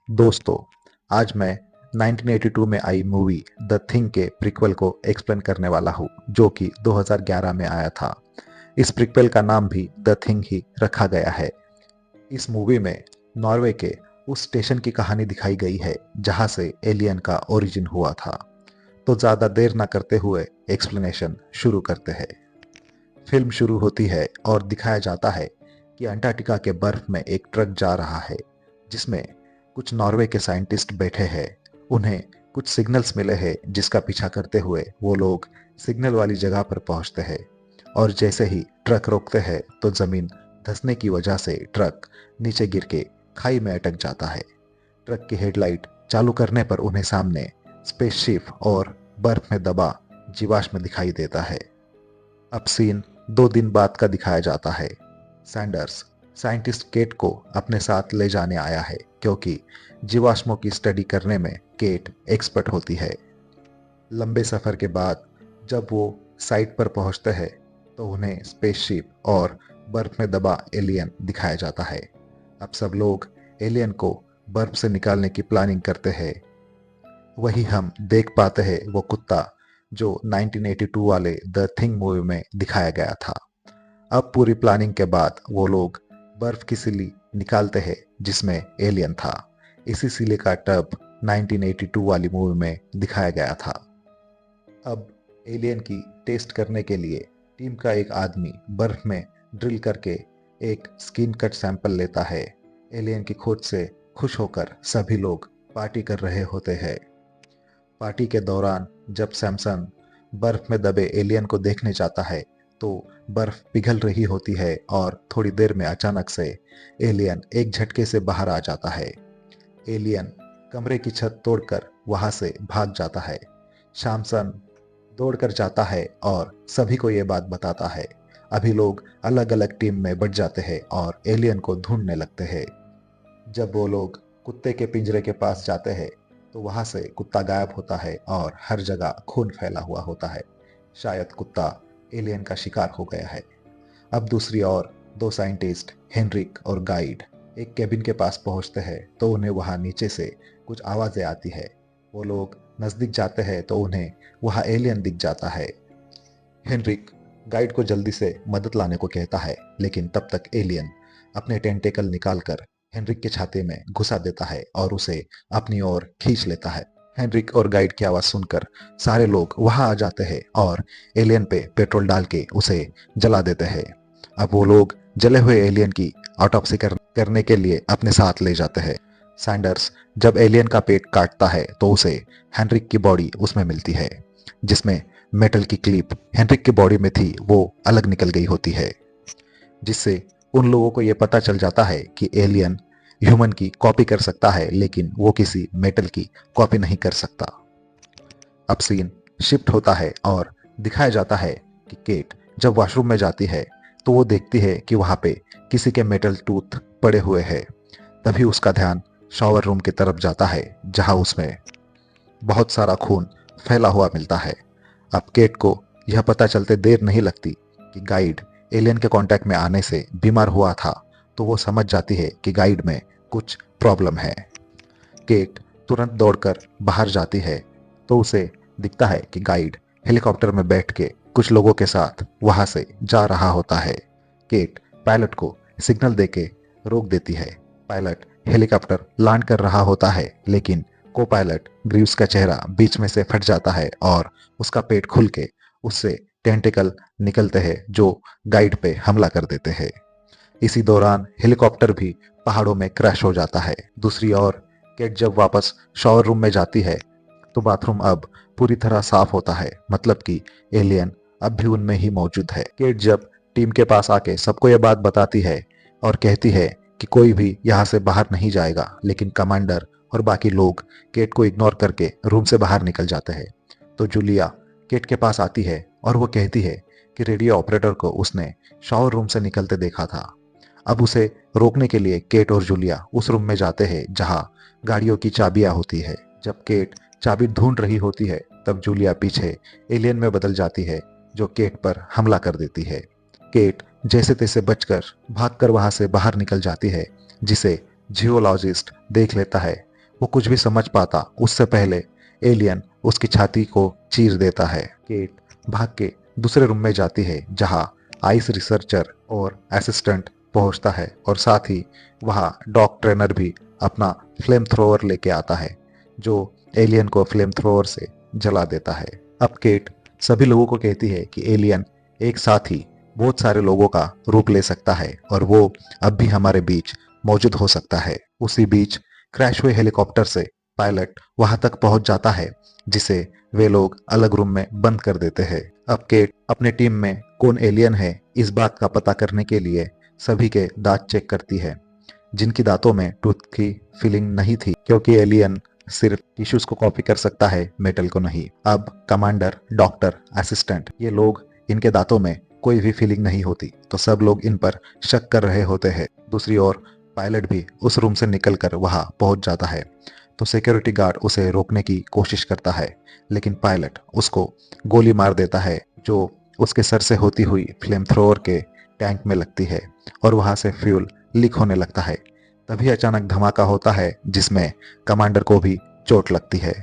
दोस्तों, आज मैं 1982 में आई मूवी द थिंग के प्रीक्वल को एक्सप्लेन करने वाला हूँ, जो कि 2011 में आया था। इस प्रीक्वल का नाम भी द थिंग ही रखा गया है। इस मूवी में नॉर्वे के उस स्टेशन की कहानी दिखाई गई है जहां से एलियन का ओरिजिन हुआ था। तो ज्यादा देर ना करते हुए एक्सप्लेनेशन शुरू करते हैं। फिल्म शुरू होती है और दिखाया जाता है कि अंटार्कटिका के बर्फ में एक ट्रक जा रहा है, जिसमें कुछ नॉर्वे के साइंटिस्ट बैठे हैं। उन्हें कुछ सिग्नल्स मिले हैं, जिसका पीछा करते हुए वो लोग सिग्नल वाली जगह पर पहुंचते हैं। और जैसे ही ट्रक रोकते हैं तो जमीन धंसने की वजह से ट्रक नीचे गिर के खाई में अटक जाता है। ट्रक की हेडलाइट चालू करने पर उन्हें सामने स्पेसशिप और बर्फ में दबा जीवाश्म दिखाई देता है। अब सीन 2 दिन बाद का दिखाया जाता है। सैंडर्स साइंटिस्ट केट को अपने साथ ले जाने आया है, क्योंकि जीवाश्मों की स्टडी करने में केट एक्सपर्ट होती है। लंबे सफर के बाद जब वो साइट पर पहुंचते हैं तो उन्हें स्पेसशिप और बर्फ में दबा एलियन दिखाया जाता है। अब सब लोग एलियन को बर्फ से निकालने की प्लानिंग करते हैं। वही हम देख पाते हैं वो कुत्ता जो 1982 वाले द थिंग मूवी में दिखाया गया था। अब पूरी प्लानिंग के बाद वो लोग बर्फ की सिल्ली निकालते हैं जिसमें एलियन था। इसी सिले का टब 1982 वाली मूवी में दिखाया गया था। अब एलियन की टेस्ट करने के लिए टीम का एक आदमी बर्फ में ड्रिल करके एक स्किन कट सैंपल लेता है। एलियन की खोज से खुश होकर सभी लोग पार्टी कर रहे होते हैं। पार्टी के दौरान जब सैमसन बर्फ में दबे एलियन को देखने जाता है तो बर्फ पिघल रही होती है और थोड़ी देर में अचानक से एलियन एक झटके से बाहर आ जाता है। एलियन कमरे की छत तोड़कर वहां से भाग जाता है। सैमसन दौड़कर जाता है और सभी को ये बात बताता है। अभी लोग अलग अलग टीम में बट जाते हैं और एलियन को ढूंढने लगते हैं। जब वो लोग कुत्ते के पिंजरे के पास जाते हैं तो वहां से कुत्ता गायब होता है और हर जगह खून फैला हुआ होता है। शायद कुत्ता एलियन का शिकार हो गया है। अब दूसरी ओर दो साइंटिस्ट हेनरिक और गाइड एक केबिन के पास पहुंचते हैं तो उन्हें वहां नीचे से कुछ आवाजें आती है। वो लोग नजदीक जाते हैं तो उन्हें वहां एलियन दिख जाता है। हेनरिक गाइड को जल्दी से मदद लाने को कहता है, लेकिन तब तक एलियन अपने टेंटेकल निकालकर हेनरिक के छाती में घुसा देता है और उसे अपनी ओर खींच लेता है। हेनरिक और गाइड की आवाज सुनकर सारे लोग वहां आ जाते हैं और एलियन पे पेट्रोल डाल के उसे जला देते हैं। अब वो लोग जले हुए एलियन की ऑटोप्सी करने के लिए अपने साथ ले जाते हैं। सैंडर्स जब एलियन का पेट काटता है तो उसे हेनरिक की बॉडी उसमें मिलती है, जिसमें मेटल की क्लिप हेनरिक की बॉडी में थी वो अलग निकल गई होती है, जिससे उन लोगों को यह पता चल जाता है कि एलियन ह्यूमन की कॉपी कर सकता है, लेकिन वो किसी मेटल की कॉपी नहीं कर सकता। अब सीन शिफ्ट होता है और दिखाया जाता है कि केट जब वॉशरूम में जाती है तो वो देखती है कि वहां पे किसी के मेटल टूथ पड़े हुए हैं। तभी उसका ध्यान शॉवर रूम की तरफ जाता है जहां उसमें बहुत सारा खून फैला हुआ मिलता है। अब केट को यह पता चलते देर नहीं लगती कि गाइड एलियन के कांटेक्ट में आने से बीमार हुआ था, तो वो समझ जाती है कि गाइड में कुछ प्रॉब्लम है। केट तुरंत दौड़कर बाहर जाती है तो उसे दिखता है कि गाइड हेलीकॉप्टर में बैठ के कुछ लोगों के साथ वहां से जा रहा होता है। केट पायलट को सिग्नल देके रोक देती है। पायलट हेलीकॉप्टर लैंड कर रहा होता है, लेकिन को पायलट ग्रीव्स का चेहरा बीच में से फट जाता है और उसका पेट खुल के उससे टेंटिकल निकलते हैं जो गाइड पे हमला कर देते हैं। इसी दौरान हेलीकॉप्टर भी पहाड़ों में क्रैश हो जाता है। दूसरी ओर केट जब वापस शॉवर रूम में जाती है तो बाथरूम अब पूरी तरह साफ होता है, मतलब कि एलियन अब भी उनमें ही मौजूद है। केट जब टीम के पास आके सबको यह बात बताती है और कहती है कि कोई भी यहाँ से बाहर नहीं जाएगा, लेकिन कमांडर और बाकी लोग केट को इग्नोर करके रूम से बाहर निकल जाते हैं। तो जूलिया केट के पास आती है और वो कहती है कि रेडियो ऑपरेटर को उसने शॉवर रूम से निकलते देखा था। अब उसे रोकने के लिए केट और जूलिया उस रूम में जाते हैं जहां गाड़ियों की चाबियां होती है। जब केट चाबी ढूंढ रही होती है तब जूलिया पीछे एलियन में बदल जाती है जो केट पर हमला कर देती है। केट जैसे तैसे बचकर भागकर वहां से बाहर निकल जाती है, जिसे जियोलॉजिस्ट देख लेता है। वो कुछ भी समझ पाता उससे पहले एलियन उसकी छाती को चीर देता है। केट भाग के दूसरे रूम में जाती है जहां आइस रिसर्चर और असिस्टेंट पहुंचता है और साथ ही वहां डॉग ट्रेनर भी अपना फ्लेम थ्रोवर लेके आता है जो एलियन को फ्लेम थ्रोवर से जला देता है। अब केट सभी लोगों को कहती है कि एलियन एक साथ ही बहुत सारे लोगों का रूप ले सकता है और वो अब भी हमारे बीच मौजूद हो सकता है। उसी बीच क्रैश हुए हेलीकॉप्टर से पायलट वहां तक पहुंच जाता है जिसे वे लोग अलग रूम में बंद कर देते हैं। अब केट अपने टीम में कौन एलियन है इस बात का पता करने के लिए सभी के दांत चेक करती है जिनकी दांतों में टूथ की फीलिंग नहीं थी क्योंकि एलियन सिर्फ टिश्यूज को कॉपी कर सकता है, मेटल को नहीं। अब कमांडर, डॉक्टर, असिस्टेंट ये लोग इनके दांतों में कोई भी फीलिंग नहीं होती तो सब लोग इन पर शक कर रहे होते हैं। दूसरी ओर पायलट भी उस रूम से निकलकर वहां पहुंच जाता है तो सिक्योरिटी गार्ड उसे रोकने की कोशिश करता है लेकिन पायलट उसको गोली मार देता है जो उसके सर से होती हुई फ्लेम थ्रोअर के टैंक में लगती है और वहां से फ्यूल लीक होने लगता है। तभी अचानक धमाका होता है जिसमें कमांडर को भी चोट लगती है।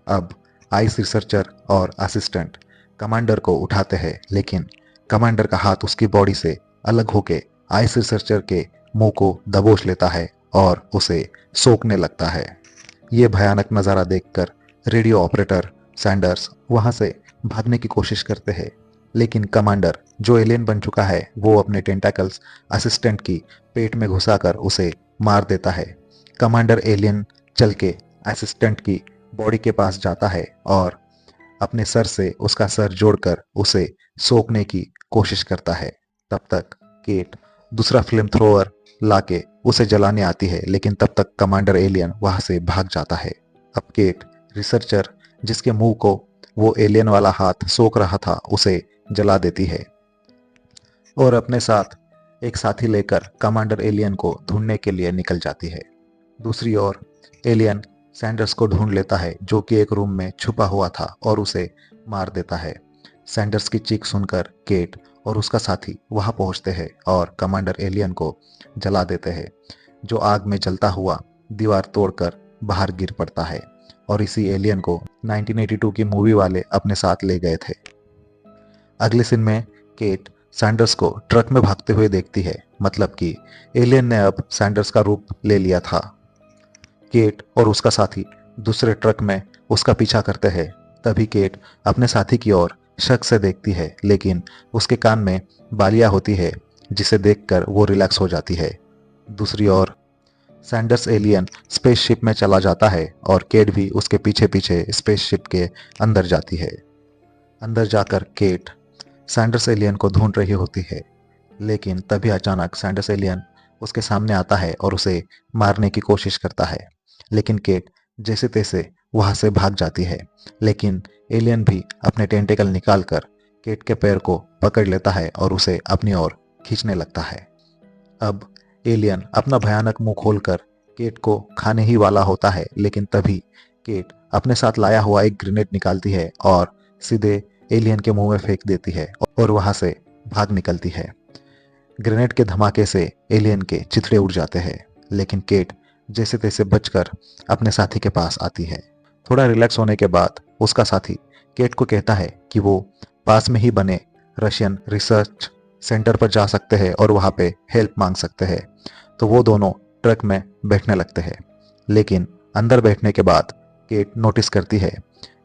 अब आइस रिसर्चर और असिस्टेंट कमांडर को उठाते हैं लेकिन कमांडर का हाथ उसकी बॉडी से अलग होके आइस रिसर्चर के मुंह को दबोच लेता है और उसे सोखने लगता है। ये भयानक नज़ारा देखकर रेडियो ऑपरेटर सैंडर्स वहां से भागने की कोशिश करते हैं लेकिन कमांडर जो एलियन बन चुका है वो अपने टेंटाकल्स असिस्टेंट की पेट में घुसाकर उसे मार देता है। कमांडर एलियन चल के असिस्टेंट की बॉडी के पास जाता है और अपने सर से उसका सर जोड़कर उसे सोखने की कोशिश करता है। तब तक केट दूसरा फ्लेम थ्रोअर लाके उसे जलाने आती है लेकिन तब तक कमांडर एलियन वहां से भाग जाता है। अब केट रिसर्चर जिसके मुंह को वो एलियन वाला हाथ सोख रहा था उसे जला देती है और अपने साथ एक साथी लेकर कमांडर एलियन को ढूंढने के लिए निकल जाती है। दूसरी ओर एलियन सैंडर्स को ढूंढ लेता है जो कि एक रूम में छुपा हुआ था और उसे मार देता है। सैंडर्स की चीख सुनकर केट और उसका साथी वहां पहुंचते हैं और कमांडर एलियन को जला देते हैं जो आग में जलता हुआ दीवार तोड़कर बाहर गिर पड़ता है और इसी एलियन को 1982 की मूवी वाले अपने साथ ले गए थे। अगले सीन में केट सैंडर्स को ट्रक में भागते हुए देखती है, मतलब कि एलियन ने अब सैंडर्स का रूप ले लिया था। केट और उसका साथी दूसरे ट्रक में उसका पीछा करते हैं। तभी केट अपने साथी की ओर शक से देखती है लेकिन उसके कान में बालियां होती है जिसे देखकर वो रिलैक्स हो जाती है। दूसरी ओर सैंडर्स एलियन स्पेसशिप में चला जाता है और केट भी उसके पीछे पीछे स्पेसशिप के अंदर जाती है। अंदर जाकर केट सैंडर्स एलियन को ढूंढ रही होती है लेकिन तभी अचानक सैंडर्स एलियन उसके सामने आता है और उसे मारने की कोशिश करता है लेकिन केट जैसे तैसे वहां से भाग जाती है लेकिन एलियन भी अपने टेंटेकल निकालकर केट के पैर को पकड़ लेता है और उसे अपनी ओर खींचने लगता है। अब एलियन अपना भयानक मुंह खोलकर केट को खाने ही वाला होता है लेकिन तभी केट अपने साथ लाया हुआ एक ग्रेनेड निकालती है और सीधे एलियन के मुंह में फेंक देती है और वहां से भाग निकलती है। ग्रेनेड के धमाके से एलियन के चिथड़े उड़ जाते हैं लेकिन केट जैसे तैसे बचकर अपने साथी के पास आती है। थोड़ा रिलैक्स होने के बाद उसका साथी केट को कहता है कि वो पास में ही बने रशियन रिसर्च सेंटर पर जा सकते हैं और वहां पे हेल्प मांग सकते हैं। तो वो दोनों ट्रक में बैठने लगते हैं लेकिन अंदर बैठने के बाद केट नोटिस करती है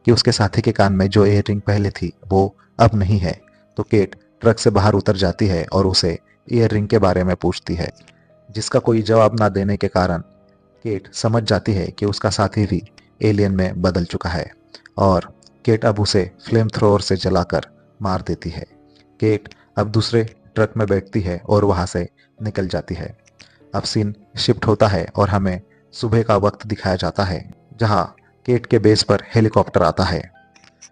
कि उसके साथी के कान में जो ईयर रिंग पहले थी वो अब नहीं है। तो केट ट्रक से बाहर उतर जाती है और उसे ईयर रिंग के बारे में पूछती है जिसका कोई जवाब ना देने के कारण केट समझ जाती है कि उसका साथी भी एलियन में बदल चुका है और केट अब उसे फ्लेम थ्रोअर से जलाकर मार देती है। केट अब दूसरे ट्रक में बैठती है और वहां से निकल जाती है। अब सीन शिफ्ट होता है और हमें सुबह का वक्त दिखाया जाता है जहां केट के बेस पर हेलीकॉप्टर आता है।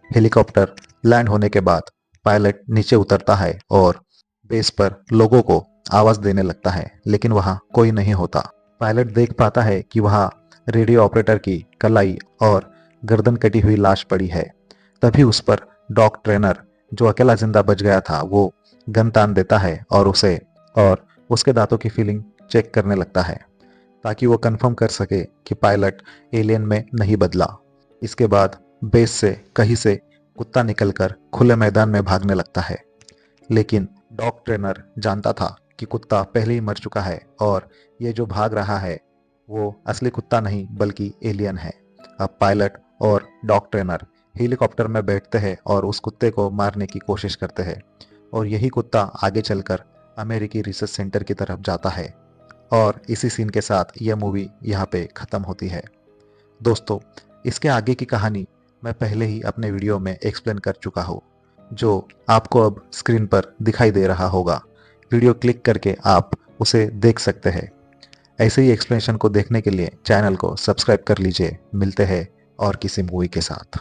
हेलीकॉप्टर लैंड होने के बाद पायलट नीचे उतरता है और बेस पर लोगों को आवाज देने लगता है लेकिन वहां कोई नहीं होता। पायलट देख पाता है कि वहां रेडियो ऑपरेटर की कलाई और गर्दन कटी हुई लाश पड़ी है। तभी उस पर डॉग ट्रेनर जो अकेला जिंदा बच गया था वो गन तान देता है और उसके दांतों की फीलिंग चेक करने लगता है। ताकि वो कंफर्म कर सके कि पायलट एलियन में नहीं बदला। इसके बाद बेस से कहीं से कुत्ता निकलकर खुले मैदान में भागने लगता है, लेकिन डॉग ट्रेनर जानता था कि कुत्ता पहले ही मर चुका है और ये जो भाग रहा है वो असली कुत्ता नहीं बल्कि एलियन है। अब पायलट और डॉग ट्रेनर हेलीकॉप्टर में बैठते हैं और उस कुत्ते को मारने की कोशिश करते हैं, और यही कुत्ता आगे चलकर अमेरिकी रिसर्च सेंटर की तरफ जाता है। और इसी सीन के साथ यह मूवी यहाँ पे ख़त्म होती है। दोस्तों, इसके आगे की कहानी मैं पहले ही अपने वीडियो में एक्सप्लेन कर चुका हूँ, जो आपको अब स्क्रीन पर दिखाई दे रहा होगा। वीडियो क्लिक करके आप उसे देख सकते हैं। ऐसे ही एक्सप्लेनेशन को देखने के लिए चैनल को सब्सक्राइब कर लीजिए। मिलते हैं और किसी मूवी के साथ।